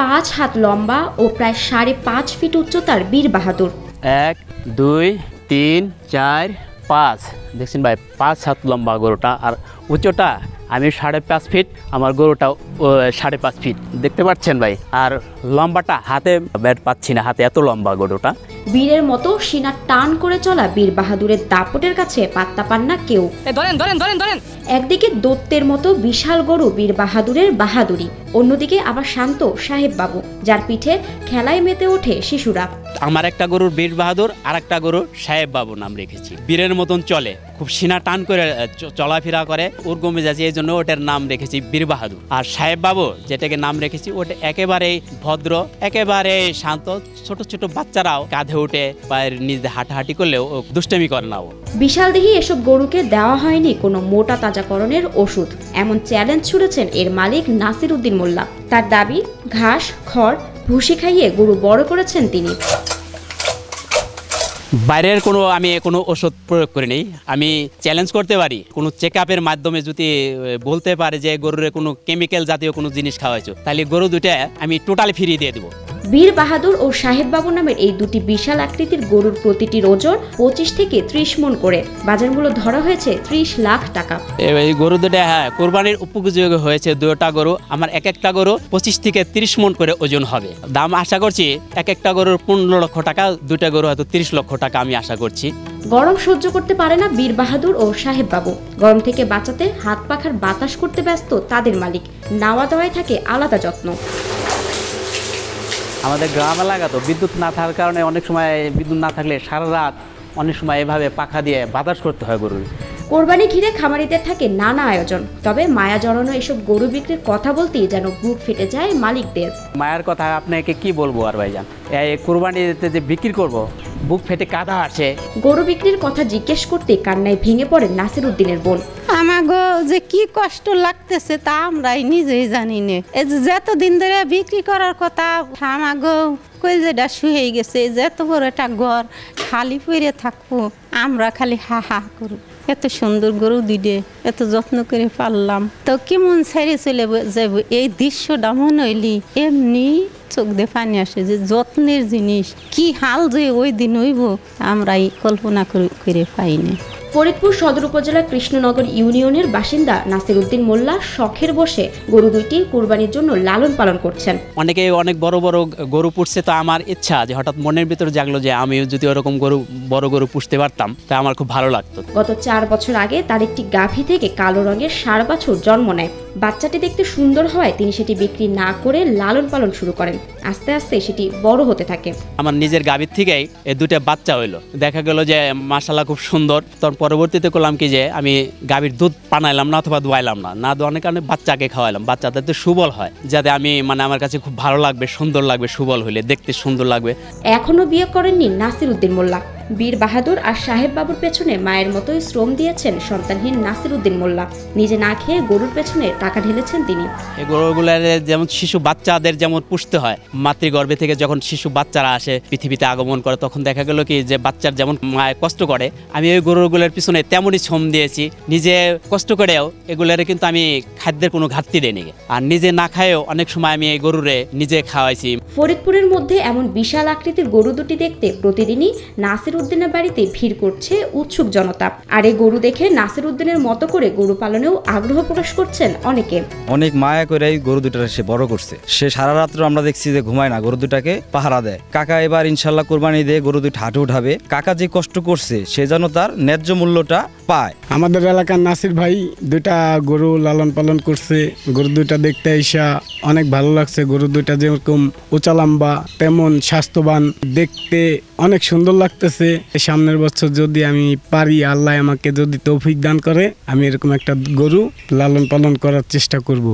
5 হাত লম্বা ও প্রায় 5.5 ফিট উচ্চতার বীর বাহাদুর। 1 2 3 4 5 দেখছেন ভাই, 5 হাত লম্বা গরুটা, আর উচ্চতা আমি 5.5 ফিট, আমার গরুটাও 5.5 ফিট দেখতে পাচ্ছেন ভাই। আর লম্বাটা হাতে ব্যাট পাচ্ছি না, হাতে এত লম্বা গরুটা। বীরের মতো সিনা টান করে চলা বীর বাহাদুরের দাপটের কাছে পাত্তা পান না কেউ। একদিকে দৈত্যের মতো বিশাল গরু বীর বাহাদুরের বাহাদুরি, অন্যদিকে আবার শান্ত সাহেব বাবু, যার পিঠে খেলায় মেতে ওঠে শিশুরা। আমার একটা গরুর বীর বাহাদুর, আর একটা গরুর সাহেব বাবু নাম রেখেছি। বীরের মতন চলে, খুব সিনা টান করে চলাফেরা করে, ওর মেজাজি, এই জন্য ওটার নাম রেখেছি বীর বাহাদুর। আর সাহেব বাবু যেটাকে নাম রেখেছি, ওটা একেবারেই ভদ্র, একেবারে শান্ত। ছোট ছোট বাচ্চারাও কাঁধে উঠে পায়ের নিজে হাঁটাহাঁটি করলেও দুষ্টামি করে না ও। বিশালদেহী এসব গরুকে দেওয়া হয়নি কোনো মোটা তাজাকরণের ওষুধ, এমন চ্যালেঞ্জ ছুড়েছেন এর মালিক নাসির উদ্দিন মোল্লা। তার দাবি, ঘাস, খড়, ভুসি খাইয়ে গরু বড় করেছেন তিনি। বাইরের আমি কোনো ওষুধ প্রয়োগ করিনি। আমি চ্যালেঞ্জ করতে পারি, কোনো চেক আপের মাধ্যমে যদি বলতে পারে যে গরুর কোনো কেমিক্যাল জাতীয় কোনো জিনিস খাওয়াইছো, তাহলে গরু দুটা আমি টোটালি ফিরিয়ে দিয়ে দেবো। বীর বাহাদুর ও সাহেব বাবু নামের এই দুটি বিশাল আকৃতির গরুর প্রতিটির ওজন 25 থেকে 30 মণ করে। বাজারমূল্য ধরা হয়েছে 30 লাখ টাকা। এই গরু দুটা কোরবানির উপযোগী হয়েছে। দুটা গরু আমার, এক একটা গরু 25 থেকে 30 মণ করে ওজন হবে। দাম আশা করছি এক একটা গরুর 15 লক্ষ টাকা, দুটা গরু হয়তো 30 লক্ষ টাকা আমি আশা করছি। গরম সহ্য করতে পারে না বীর বাহাদুর ও সাহেব বাবু। গরম থেকে বাঁচাতে হাত পাখার বাতাস করতে ব্যস্ত তাদের মালিক। নাওয়া দেওয়ায় থাকে আলাদা যত্ন। আমাদের গ্রাম এলাকা তো বিদ্যুৎ না থাকার কারণে অনেক সময় বিদ্যুৎ না থাকলে সারা রাত অনেক সময় এভাবে পাখা দিয়ে বাতাস করতে হয় গরুর। কোরবানি ঘিরে খামারিদের থাকে নানা আয়োজন, তবে মায়া জড়ানো এসব গরু বিক্রির কথা বলতেই যেন বুক ফেটে যায় মালিকদের। মায়ের কথা আপনাকে কি বলবো আর ভাইজান, এই কোরবানিতে যে বিক্রি করব, বুক ফেটে কাঁদা আসে। গরু বিক্রির কথা জিজ্ঞেস করতে কান্নায় ভেঙে পড়ে নাসির উদ্দিনের বোন। আমাগো যে কি কষ্ট লাগতেছে তা আমরাই নিজেই জানি না। এই যে যতদিন ধরে বিক্রি করার কথা, আমাগো কইজেটা শুয়ে গেছে। যত বড় একটা ঘর খালি পড়ে থাকবো, আমরা খালি হা হা করব। এত সুন্দর গরু দিলে, এত যত্ন করে পারলাম, তো কেমন ছেড়ে চলে যাব। এই দৃশ্যটা মনে হইলি এমনি চোখ দিয়ে পানি আসে যে যত্নের জিনিস কি হাল যে ওই দিন হইব, আমরাই কল্পনা করে পাইনি। ফরিদপুর সদর উপজেলার কৃষ্ণনগর ইউনিয়নের বাসিন্দা নাসির উদ্দিন মোল্লা শখের বসে গরু দুইটি কুরবানির জন্য লালন পালন করছেন। অনেকে অনেক বড় বড় গরু পুষছে, তো আমার ইচ্ছা যে হঠাৎ মনের ভিতরে জাগলো যে আমি যদি ওরকম বড় গরু পুষতে পারতাম, তা আমার খুব ভালো লাগতো। গত 4 বছর আগে তার একটি গাভী থেকে কালো রঙের ষাঁড় বাছুর জন্ম নেয়। বাচ্চাটি দেখতে সুন্দর হওয়ায় তিনি সেটি বিক্রি না করে লালন পালন শুরু করেন। আস্তে আস্তে সেটি বড় হতে থাকে। আমার নিজের গাভীর থেকেই এই দুটো বাচ্চা হইলো। দেখা গেল যে মাশাআল্লাহ খুব সুন্দর। তখন পরবর্তীতে করলাম কি যে আমি গাভীর দুধ পানাইলাম না অথবা দোয়াইলাম না দোয়ানোর কারণে বাচ্চাকে খাওয়াইলাম, বাচ্চাদের তো সুবল হয়, যাতে আমি আমার কাছে খুব ভালো লাগবে, সুন্দর লাগবে, সুবল হইলে দেখতে সুন্দর লাগবে। এখনো বিয়ে করেননি নাসির উদ্দিন মোল্লা। বীর বাহাদুর আর সাহেব বাবুর পেছনে মায়ের মতোই শ্রম দিয়েছেন সন্তানহীন নাসির উদ্দিন মোল্লা। নিজে না খেয়ে গরুর পেছনে টাকা ঢেলেছেন তিনি। এই গরুগুলো যেমন শিশু বাচ্চাদের যেমন পুষতে হয়, মাতৃগর্ভে থেকে যখন শিশু বাচ্চারা আসে পৃথিবীতে আগমন করে, তখন দেখা গেল কি যে বাচ্চার যেমন মায়ের কষ্ট করে, আমি ওই গরুগুলোর পিছনে তেমনই শ্রম দিয়েছি। নিজে কষ্ট করেও এগুলোর কিন্তু আমি খাদ্যের কোনো ঘাটতি দেইনি, আর নিজে না খায়েও অনেক সময় আমি এই গরুরে নিজে খাওয়াইছি। ফরিদপুরের মধ্যে এমন বিশাল আকৃতির গরু দুটি দেখতে প্রতিদিনই নাসির উদ্দিনের বাড়িতে ভিড় করছে উৎসুক জনতা। আর এই গরু দেখে নাসির উদ্দিনের মতো করে গরু পালনেও আগ্রহ প্রকাশ করছেন অনেকে। অনেক মায়া করে এই গরু দুটাকে সে বড় করছে। সে সারা রাত্র আমরা দেখছি যে ঘুমায় না, গরু দুটাকে পাহারা দেয়। কাকা এবার ইনশাল্লাহ কোরবানি দিয়ে গরু দুটো হাটে উঠাবে। কাকা যে কষ্ট করছে সে যেন তার ন্যায্য মূল্যটা পায়। আমাদের এলাকার নাসির ভাই দুইটা গরু লালন পালন করছে। গরু দুইটা দেখতে আইসা অনেক ভালো লাগছে। গরু দুইটা যেরকম উঁচা লম্বা তেমন স্বাস্থ্যবান, দেখতে অনেক সুন্দর লাগতেছে। সামনের বছর যদি আমি পারি, আল্লাহ আমাকে যদি তৌফিক দান করে, আমি এরকম একটা গরু লালন পালন করার চেষ্টা করব।